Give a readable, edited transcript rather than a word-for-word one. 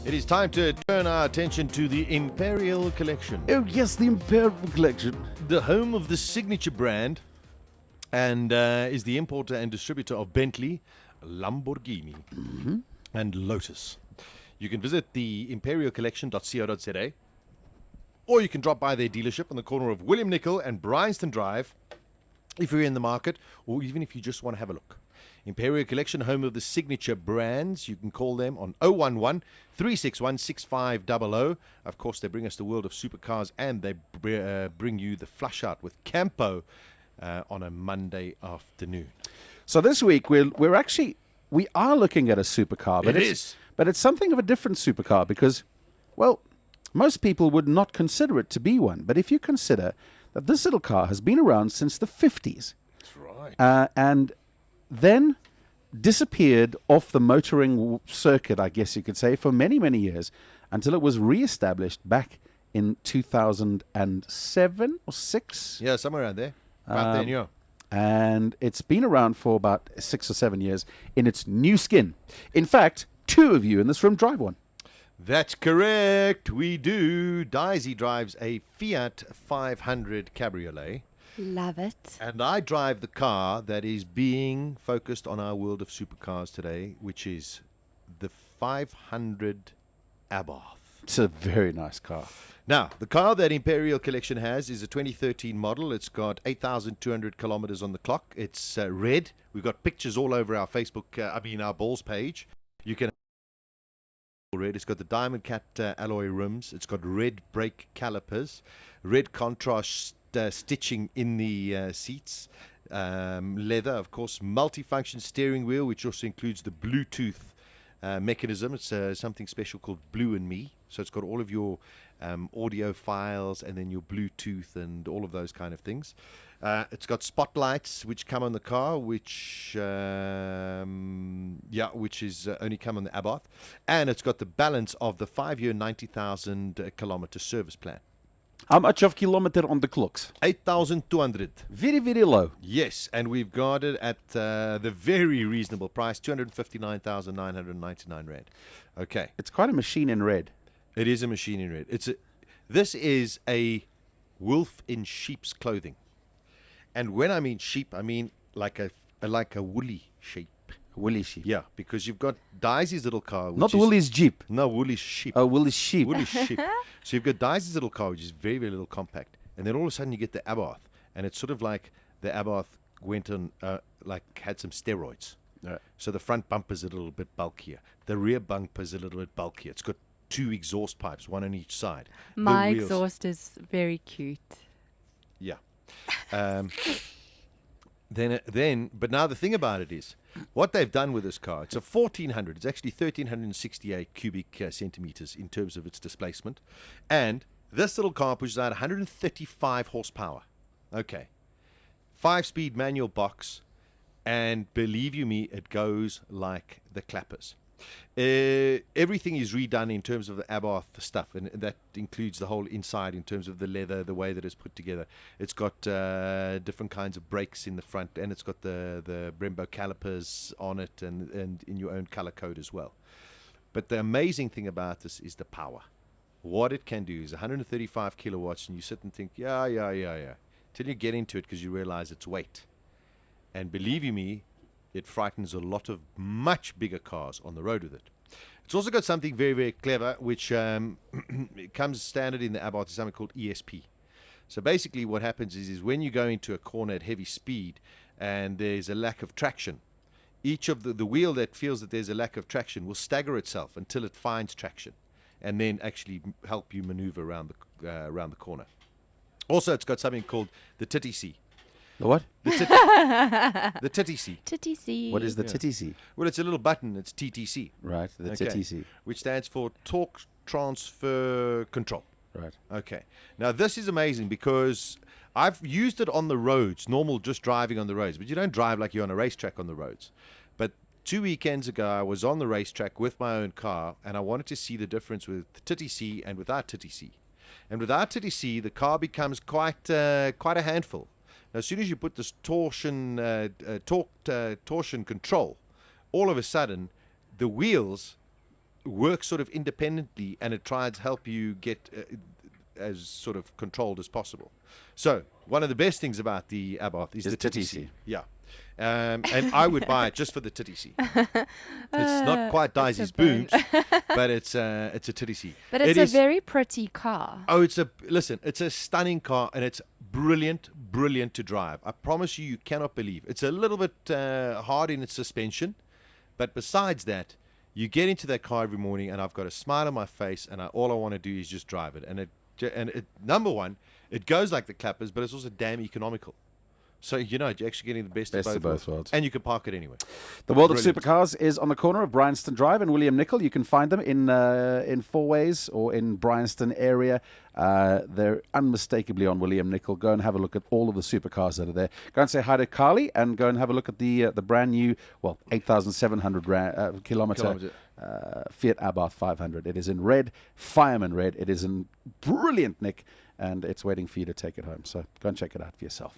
It is time to turn our attention to the Imperial Collection, Oh, yes, the Imperial Collection. the home of the signature brand, and is the importer and distributor of Bentley, Lamborghini, and Lotus. You can visit the imperialcollection.co.za, or you can drop by their dealership on the corner of William Nicol and Bryanston Drive if you're in the market, or even if you just want to have a look. Imperial Collection, home of the signature brands. You can call them on 011 361 6500. Of course, they bring us the world of supercars, and they bring you the flush out with Campo on a Monday afternoon. So this week we are looking at a supercar, but it's something of a different supercar because, well, most people would not consider it to be one. But if you consider that this little car has been around since the 50s, That's right. and then disappeared off the motoring circuit, I guess you could say, for many, many years until it was re-established back in 2007 or 6. Yeah, somewhere around there. About then, yeah. And it's been around for about 6 or 7 years in its new skin. In fact, 2 of you in this room drive one. That's correct. We do. Daisy drives a Fiat 500 Cabriolet. Love it. And I drive the car that is being focused on our world of supercars today, which is the 500 Abarth. It's a very nice car. Now, the car that Imperial Collection has is a 2013 model. It's got 8,200 kilometers on the clock. It's red. We've got pictures all over our Facebook, our Balls page. You can red. It's got the Diamond Cat alloy rims. It's got red brake calipers, red contrast stitching in the seats, leather, of course, multifunction steering wheel, which also includes the Bluetooth mechanism. It's something special called Blue and Me. So it's got all of your audio files and then your Bluetooth and all of those kind of things. It's got spotlights which come on the car, which is only come on the Abarth, and it's got the balance of the 5-year 90,000 kilometer service plan. How much of kilometer on the clocks? 8,200. Very, very low. Yes, and we've got it at the very reasonable price, 259,999 rand. Okay. It's quite a machine in red. It is a machine in red. This is a wolf in sheep's clothing. And when I mean sheep, I mean like a woolly sheep. Woolly sheep. Yeah, because you've got Daisy's little car. Which Not is, Woolly's Jeep. No, woolly sheep. Oh, Woolly's sheep. Woolly sheep. So you've got Daisy's little car, which is very, very little compact. And then all of a sudden you get the Abarth. And it's sort of like the Abarth went on, had some steroids. Right. So the front bumper's a little bit bulkier. The rear bumper's a little bit bulkier. It's got 2 exhaust pipes, one on each side. My exhaust is very cute. Yeah. But now the thing about it is, what they've done with this car, it's a 1400, it's actually 1368 cubic centimeters in terms of its displacement. And this little car pushes out 135 horsepower. Okay. 5-speed manual box. And believe you me, it goes like the clappers. Everything is redone in terms of the Abarth stuff, and that includes the whole inside in terms of the leather, the way that it's put together. It's got different kinds of brakes in the front, and it's got the Brembo calipers on it, and in your own color code as well. But the amazing thing about this is the power. What it can do is 135 kilowatts, and you sit and think, yeah, till you get into it, because you realize its weight. And believe you me, it frightens a lot of much bigger cars on the road with it. It's also got something very, very clever, which it comes standard in the Abarth, is something called ESP. So basically what happens is when you go into a corner at heavy speed and there's a lack of traction, each of the wheel that feels that there's a lack of traction will stagger itself until it finds traction and then actually help you maneuver around the corner. Also, it's got something called the TTC. The what? The TTC. TTC. What is the TTC? Well, it's a little button. It's TTC. Right, the Okay. TTC. Which stands for Torque Transfer Control. Right. Okay. Now, this is amazing because I've used it on the roads, normal just driving on the roads, but you don't drive like you're on a racetrack on the roads. But 2 weekends ago, I was on the racetrack with my own car, and I wanted to see the difference with TTC and without TTC. And without TTC, the car becomes quite a handful. Now, as soon as you put this torsion control, all of a sudden, the wheels works sort of independently, and it tries to help you get as sort of controlled as possible. So one of the best things about the Abarth is the TTC. Yeah. And I would buy it just for the TTC. It's not quite Daisy's boobs, but it's a TTC. But it's a very pretty car. Oh, it's a stunning car, and it's brilliant to drive. I promise you cannot believe. It's a little bit hard in its suspension, but besides that, you get into that car every morning, and I've got a smile on my face, and all I want to do is just drive it. And it number one, it goes like the clappers, but it's also damn economical. So, you're actually getting the best of both worlds. And you can park it anywhere. The world of supercars is on the corner of Bryanston Drive and William Nicol. You can find them in Four Ways or in Bryanston area. They're unmistakably on William Nicol. Go and have a look at all of the supercars that are there. Go and say hi to Carly and go and have a look at the brand new, 8,700 kilometer Fiat Abarth 500. It is in red, fireman red. It is in brilliant nick, and it's waiting for you to take it home. So go and check it out for yourself.